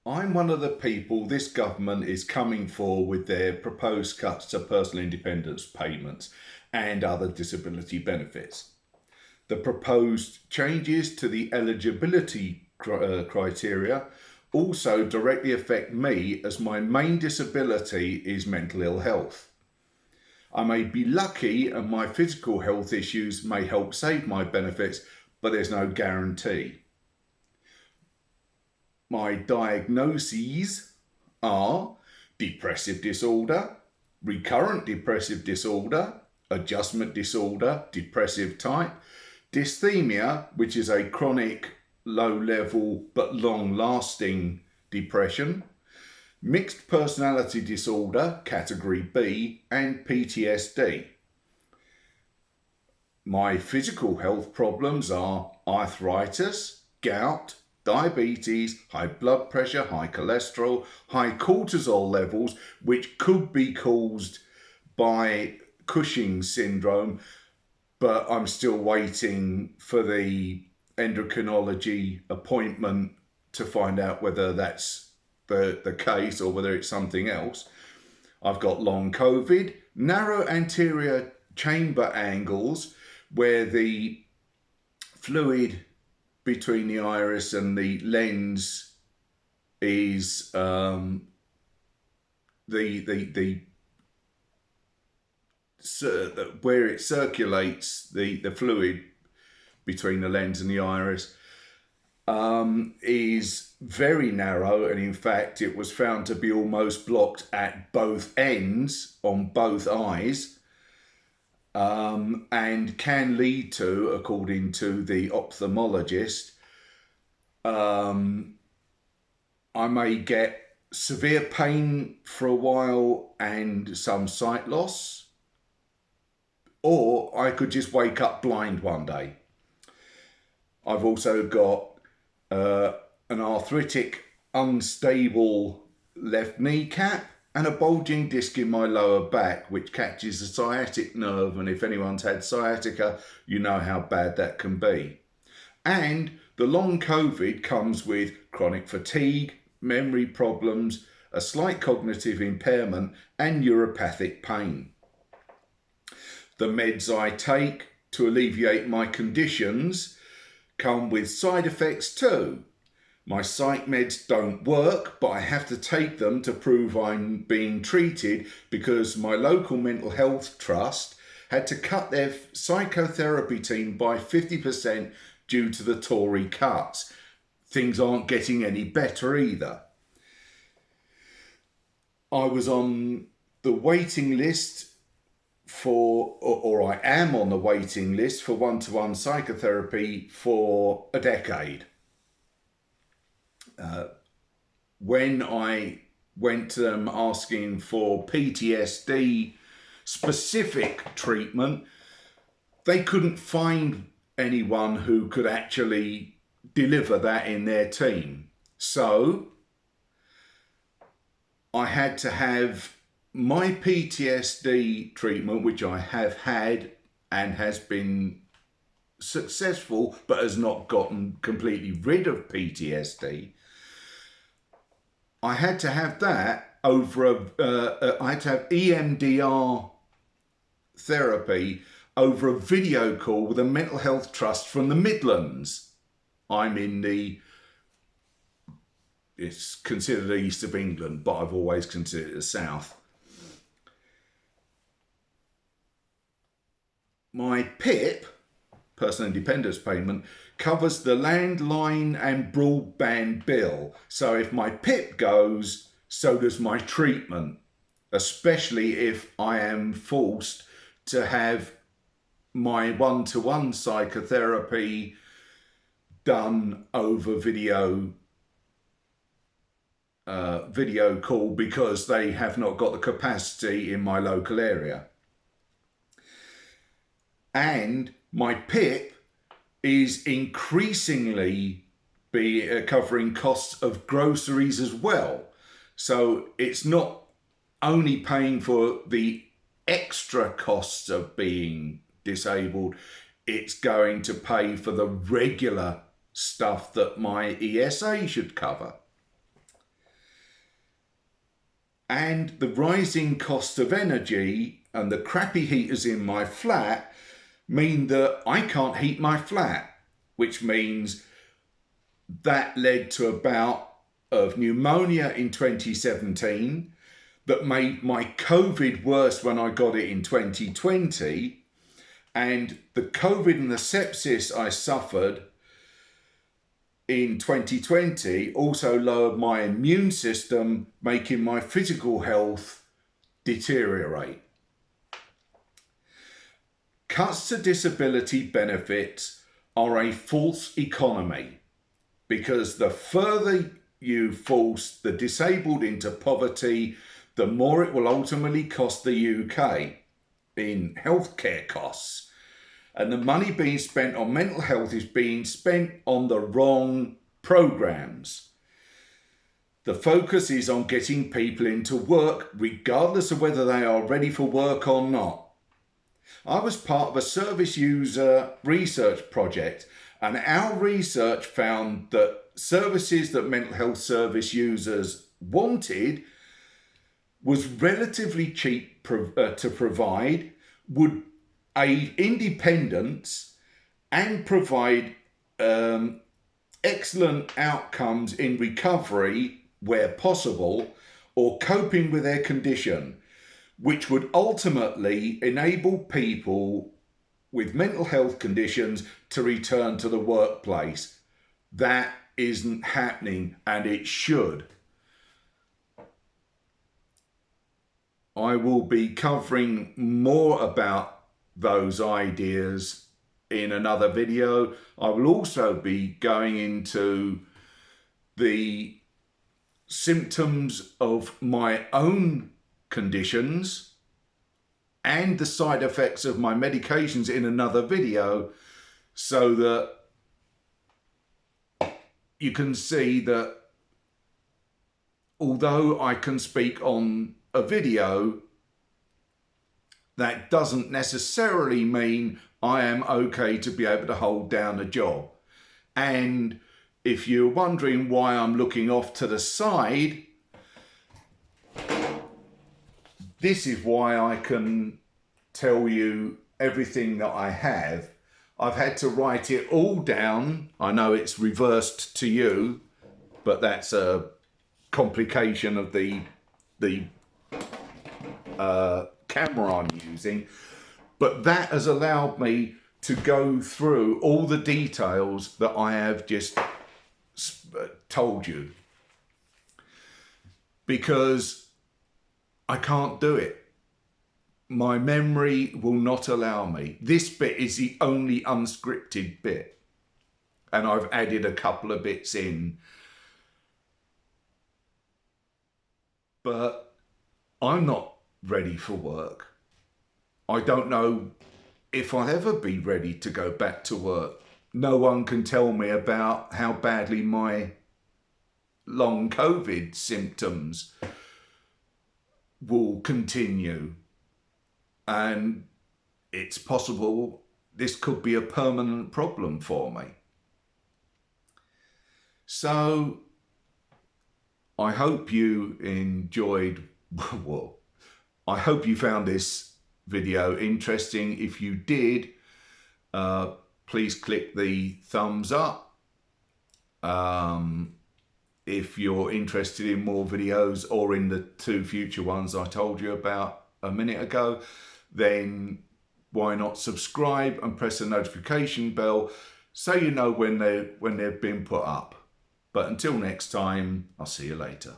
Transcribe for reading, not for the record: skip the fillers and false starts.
I'm one of the people this government is coming for with their proposed cuts to personal independence payments and other disability benefits. The proposed changes to the eligibility criteria also directly affect me, as my main disability is mental ill health. I may be lucky and my physical health issues may help save my benefits, but there's no guarantee. My diagnoses are depressive disorder, recurrent depressive disorder, adjustment disorder, depressive type, dysthymia, which is a chronic, low level but long lasting depression, mixed personality disorder, category B, and PTSD. My physical health problems are arthritis, gout, diabetes, high blood pressure, high cholesterol, high cortisol levels, which could be caused by Cushing's syndrome, but I'm still waiting for the endocrinology appointment to find out whether that's the case or whether it's something else. I've got long COVID, narrow anterior chamber angles where the fluid between the iris and the lens is where it circulates the fluid between the lens and the iris is very narrow, and in fact it was found to be almost blocked at both ends on both eyes, and can lead to, according to the ophthalmologist, I may get severe pain for a while and some sight loss, or I could just wake up blind one day. I've also got an arthritic, unstable left kneecap and a bulging disc in my lower back, which catches the sciatic nerve. And if anyone's had sciatica, you know how bad that can be. And the long COVID comes with chronic fatigue, memory problems, a slight cognitive impairment, and neuropathic pain. The meds I take to alleviate my conditions come with side effects too. My psych meds don't work, but I have to take them to prove I'm being treated, because my local mental health trust had to cut their psychotherapy team by 50% due to the Tory cuts. Things aren't getting any better either. I was on the waiting list or I am on the waiting list for one-to-one psychotherapy for a decade. When I went to them asking for PTSD specific treatment, they couldn't find anyone who could actually deliver that in their team. So I had to have my PTSD treatment, which I have had and has been successful, but has not gotten completely rid of PTSD. I had to have that over I had to have EMDR therapy over a video call with a mental health trust from the Midlands. I'm in it's considered the east of England, but I've always considered it the south. My PIP, personal independence payment, covers the landline and broadband bill. So if my PIP goes, so does my treatment, especially if I am forced to have my one-to-one psychotherapy done over video call, because they have not got the capacity in my local area. And my PIP is increasingly covering costs of groceries as well. So it's not only paying for the extra costs of being disabled, it's going to pay for the regular stuff that my ESA should cover. And the rising cost of energy and the crappy heaters in my flat mean that I can't heat my flat, which means that led to a bout of pneumonia in 2017 that made my COVID worse when I got it in 2020. And the COVID and the sepsis I suffered in 2020 also lowered my immune system, making my physical health deteriorate. Cuts to disability benefits are a false economy, because the further you force the disabled into poverty, the more it will ultimately cost the UK in healthcare costs. And the money being spent on mental health is being spent on the wrong programs. The focus is on getting people into work, regardless of whether they are ready for work or not. I was part of a service user research project, and our research found that services that mental health service users wanted was relatively cheap to provide, would aid independence, and provide excellent outcomes in recovery where possible, or coping with their condition, which would ultimately enable people with mental health conditions to return to the workplace. That isn't happening, and it should. I will be covering more about those ideas in another video. I will also be going into the symptoms of my own conditions and the side effects of my medications in another video, so that you can see that although I can speak on a video, that doesn't necessarily mean I am okay to be able to hold down a job. And if you're wondering why I'm looking off to the side, this is why I can tell you everything that I have. I've had to write it all down. I know it's reversed to you, but that's a complication of the camera I'm using. But that has allowed me to go through all the details that I have just told you, because I can't do it. My memory will not allow me. This bit is the only unscripted bit, and I've added a couple of bits in. But I'm not ready for work. I don't know if I'll ever be ready to go back to work. No one can tell me about how badly my long COVID symptoms will continue. And it's possible this could be a permanent problem for me. So I hope you enjoyed, well, I hope you found this video interesting. If you did, please click the thumbs up. If you're interested in more videos or in the 2 future ones I told you about a minute ago, then why not subscribe and press the notification bell so you know when they've been put up. But until next time, I'll see you later.